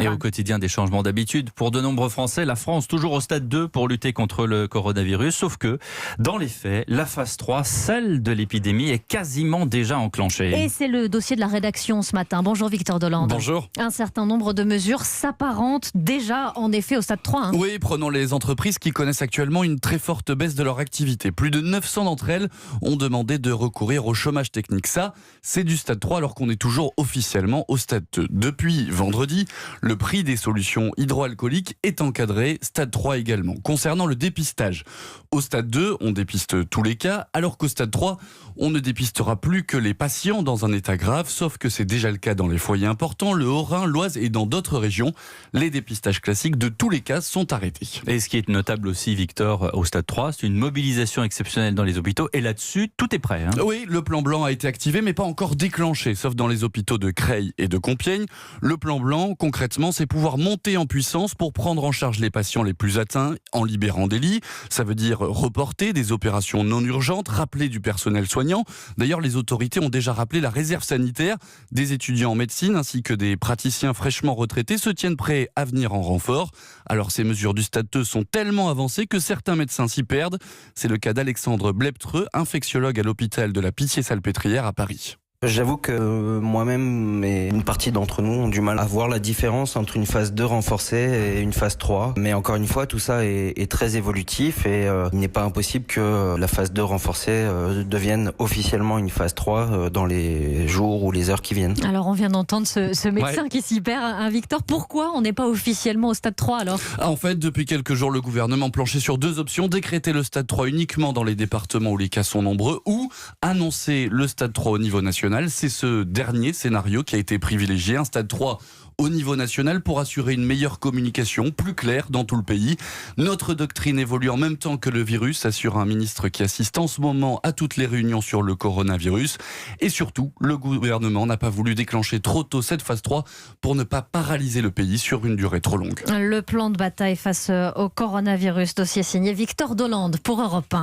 Et au quotidien, des changements d'habitude. Pour de nombreux Français, la France toujours au stade 2 pour lutter contre le coronavirus. Sauf que, dans les faits, la phase 3, celle de l'épidémie, est quasiment déjà enclenchée. Et c'est le dossier de la rédaction ce matin. Bonjour Victor Dolande. Bonjour. Un certain nombre de mesures s'apparentent déjà en effet au stade 3. Oui, prenons les entreprises qui connaissent actuellement une très forte baisse de leur activité. Plus de 900 d'entre elles ont demandé de recourir au chômage technique. Ça, c'est du stade 3 alors qu'on est toujours officiellement au stade 2. Depuis vendredi, le prix des solutions hydroalcooliques est encadré, stade 3 également. Concernant le dépistage, au stade 2, on dépiste tous les cas, alors qu'au stade 3, on ne dépistera plus que les patients dans un état grave, sauf que c'est déjà le cas dans les foyers importants, le Haut-Rhin, l'Oise et dans d'autres régions. Les dépistages classiques de tous les cas sont arrêtés. Et ce qui est notable aussi, Victor, au stade 3, c'est une mobilisation exceptionnelle dans les hôpitaux. Et là-dessus, tout est prêt. Oui, le plan blanc a été activé, mais pas encore déclenché, sauf dans les hôpitaux de Creil et de Compiègne. Le plan blanc, concrètement, c'est pouvoir monter en puissance pour prendre en charge les patients les plus atteints en libérant des lits. Ça veut dire reporter des opérations non urgentes, rappeler du personnel soignant. D'ailleurs, les autorités ont déjà rappelé la réserve sanitaire. Des étudiants en médecine ainsi que des praticiens fraîchement retraités se tiennent prêts à venir en renfort. Alors, ces mesures du stade 2 sont tellement avancées que certains médecins s'y perdent. C'est le cas d'Alexandre Bleptreux, infectiologue à l'hôpital de la Pitié-Salpêtrière à Paris. J'avoue que moi-même et une partie d'entre nous ont du mal à voir la différence entre une phase 2 renforcée et une phase 3. Mais encore une fois, tout ça est très évolutif et il n'est pas impossible que la phase 2 renforcée devienne officiellement une phase 3 dans les jours ou les heures qui viennent. Alors on vient d'entendre ce médecin qui s'y perd, Victor. Pourquoi on n'est pas officiellement au stade 3 alors ? En fait, depuis quelques jours, le gouvernement planchait sur deux options. Décréter le stade 3 uniquement dans les départements où les cas sont nombreux ou annoncer le stade 3 au niveau national. C'est ce dernier scénario qui a été privilégié, un stade 3 au niveau national pour assurer une meilleure communication, plus claire dans tout le pays. Notre doctrine évolue en même temps que le virus, assure un ministre qui assiste en ce moment à toutes les réunions sur le coronavirus. Et surtout, le gouvernement n'a pas voulu déclencher trop tôt cette phase 3 pour ne pas paralyser le pays sur une durée trop longue. Le plan de bataille face au coronavirus, dossier signé Victor Dolande pour Europe 1.